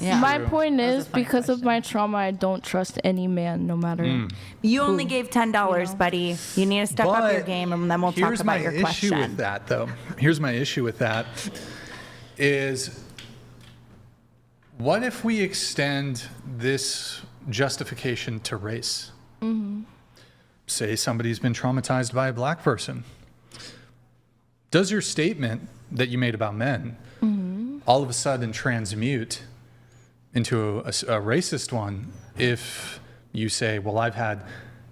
Yeah. My True. point That was is, a funny because of question. my trauma, I don't trust any man, no matter. You only gave $10, buddy. You need to step up your But game, and then we'll talk about your Here's my issue question. with that, though. Here's my issue with that is, what if we extend this justification to race? Say somebody's been traumatized by a black person. Does your statement that you made about men all of a sudden transmute into a racist one if you say, well, I've had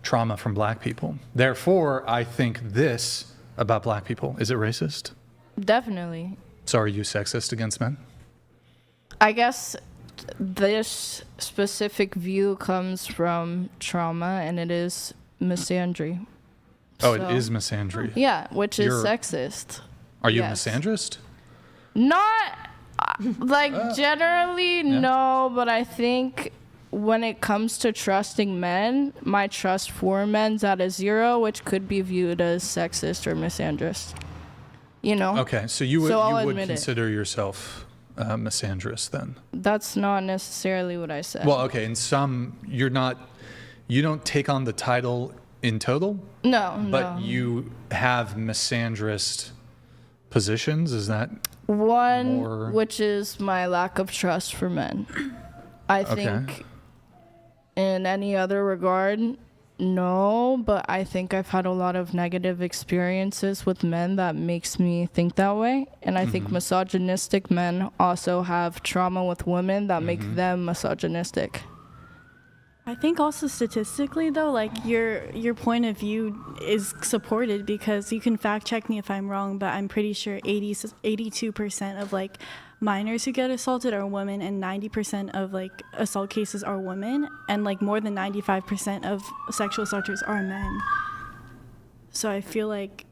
trauma from black people, therefore I think this about black people? Is it racist? Definitely. So are you sexist against men? I guess this specific view comes from trauma, and it is misandry. Oh, So- it is misandry. Yeah, which is You're- sexist. Are you Yes. a misandrist? Not generally, no, but I think when it comes to trusting men, my trust for men's at a 0, which could be viewed as sexist or misandrist. You know? Okay, so you would, So I'll you would admit it. consider yourself misandrist then? That's not necessarily what I said. Well, okay, in some, you don't take on the title in total, no. but you have misandrist positions. Is that One, more- which is my lack of trust for men. I think in any other regard, no, but I think I've had a lot of negative experiences with men that makes me think that way. And I think misogynistic men also have trauma with women that make them misogynistic. I think also statistically though, like your point of view is supported, because you can fact check me if I'm wrong, but I'm pretty sure 82% of like minors who get assaulted are women, and 90% of like assault cases are women, and like more than 95% of sexual assaulters are men. So I feel like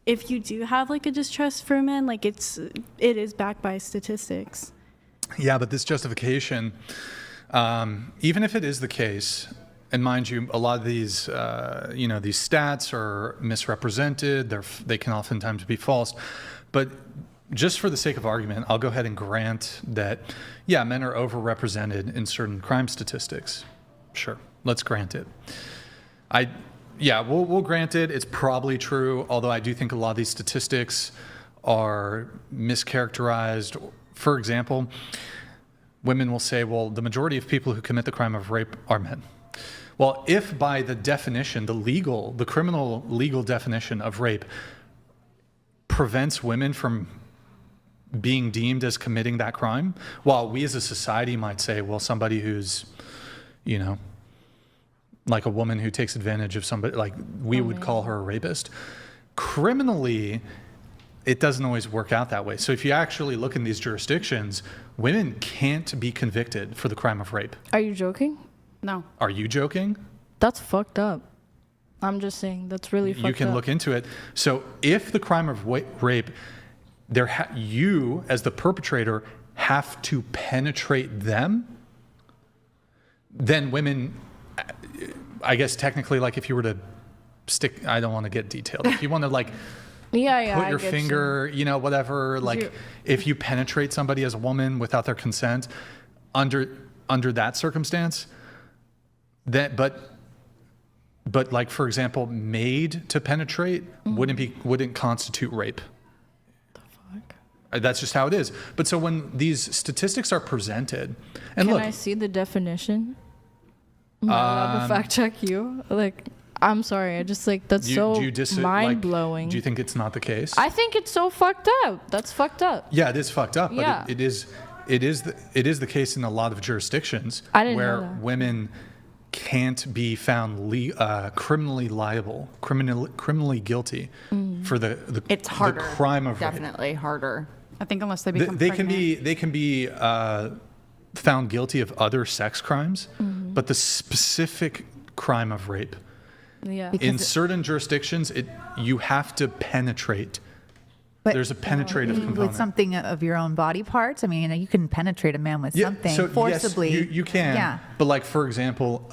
if you do have like a distrust for men, like it is backed by statistics. Yeah, but this justification, even if it is the case, and mind you, a lot of these, these stats are misrepresented. They can oftentimes be false. But just for the sake of argument, I'll go ahead and grant that, yeah, men are overrepresented in certain crime statistics. Sure, let's grant it. We'll grant it. It's probably true, although I do think a lot of these statistics are mischaracterized. For example, women will say, well, the majority of people who commit the crime of rape are men. Well, if by the definition, the criminal legal definition of rape prevents women from being deemed as committing that crime, while we as a society might say, well, somebody who's, like a woman who takes advantage of somebody, like we would call her a rapist. Criminally, it doesn't always work out that way. So if you actually look in these jurisdictions, women can't be convicted for the crime of rape. Are you joking? No. Are you joking? That's fucked up. I'm just saying, that's really fucked up. You can look into it. So if the crime of rape, you as the perpetrator have to penetrate them, then women, I guess technically, like if you were to stick, I don't want to get detailed. If you want to like Yeah, put I your get finger, whatever, like if you penetrate somebody as a woman without their consent, under that circumstance, but like for example, made to penetrate wouldn't constitute rape. The fuck? That's just how it is. But so when these statistics are presented, and Can look, I see the definition? Am I allowed to fact check you? Like, I'm sorry. I just like that's mind blowing. Do you think it's not the case? I think it's so fucked up. That's fucked up. Yeah, it is fucked up, but Yeah. it is the case in a lot of jurisdictions I didn't where know that. women can't be found criminally liable, criminally guilty for the It's harder. the crime of rape. Definitely harder. I think unless they become They pregnant. can be found guilty of other sex crimes, but the specific crime of rape Yeah. in certain jurisdictions, you have to penetrate. But There's a penetrative component. with something of your own body parts. I mean, you can penetrate a man with something so forcibly. Yes, you can. Yeah. But like for example,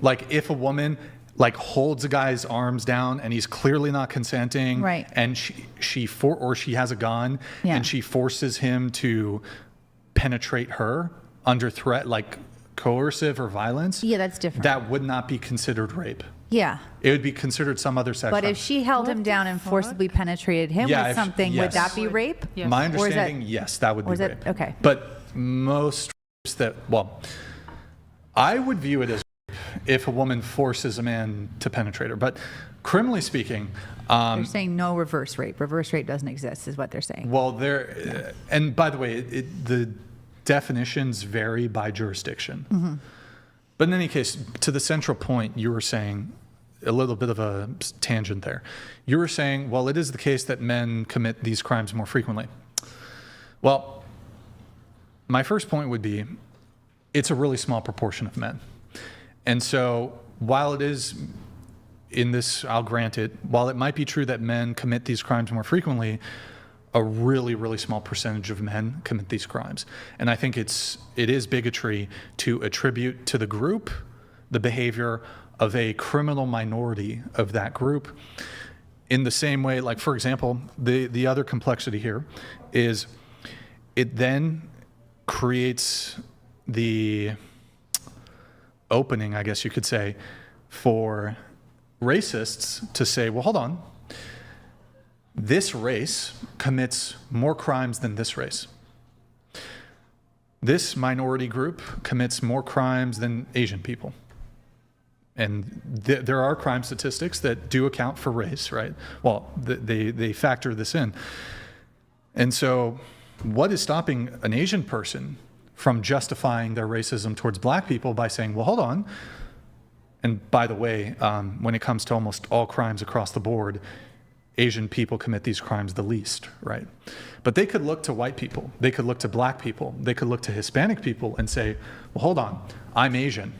like if a woman like holds a guy's arms down and he's clearly not consenting, Right. and she has a gun Yeah. and she forces him to penetrate her, under threat, like coercive or violence, Yeah, that's different. that would not be considered rape. Yeah. It would be considered some other sex But crime. if she held him down and forcibly penetrated him Yeah, with if- something, would yes. that be rape? My Or is that- understanding, yes, that would or be is that- rape. okay. But most rapes that, well, I would view it as rape if a woman forces a man to penetrate her. But criminally speaking, They're saying no reverse rape. Reverse rape doesn't exist, is what they're saying. well, there, and by the way, the definitions vary by jurisdiction. Mm-hmm. But in any case, to the central point, you were saying a little bit of a tangent there. You were saying, well, it is the case that men commit these crimes more frequently. Well, my first point would be, it's a really small proportion of men. And so while it is in this, I'll grant it, while it might be true that men commit these crimes more frequently, a really, really small percentage of men commit these crimes. And I think it is bigotry to attribute to the group the behavior of a criminal minority of that group. In the same way, like, for example, the other complexity here is it then creates the opening, I guess you could say, for racists to say, well, hold on, this race commits more crimes than this race. This minority group commits more crimes than Asian people. And there are crime statistics that do account for race, right? Well, they factor this in. And so what is stopping an Asian person from justifying their racism towards black people by saying, well, hold on. And by the way, when it comes to almost all crimes across the board, Asian people commit these crimes the least, right? But they could look to white people, they could look to black people, they could look to Hispanic people and say, well, hold on, I'm Asian.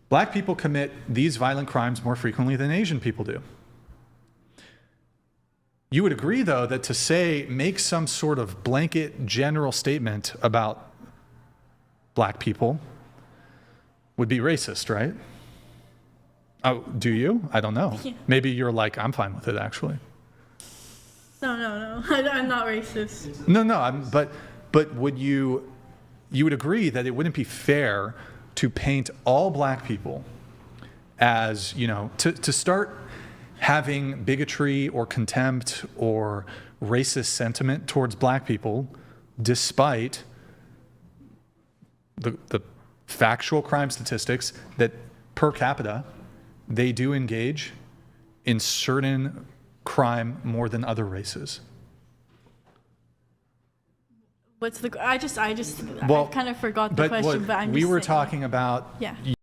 Black people commit these violent crimes more frequently than Asian people do. You would agree, though, that to say, make some sort of blanket general statement about black people would be racist, right? Oh, do you? I don't know. Yeah. Maybe you're like, I'm fine with it, actually. No. I'm not racist. No, but would you would agree that it wouldn't be fair to paint all black people as, to start having bigotry or contempt or racist sentiment towards black people, despite the factual crime statistics that per capita, they do engage in certain crime more than other races. What's the? I just Well, kind of forgot the question, but I'm we just were saying. talking about Yeah.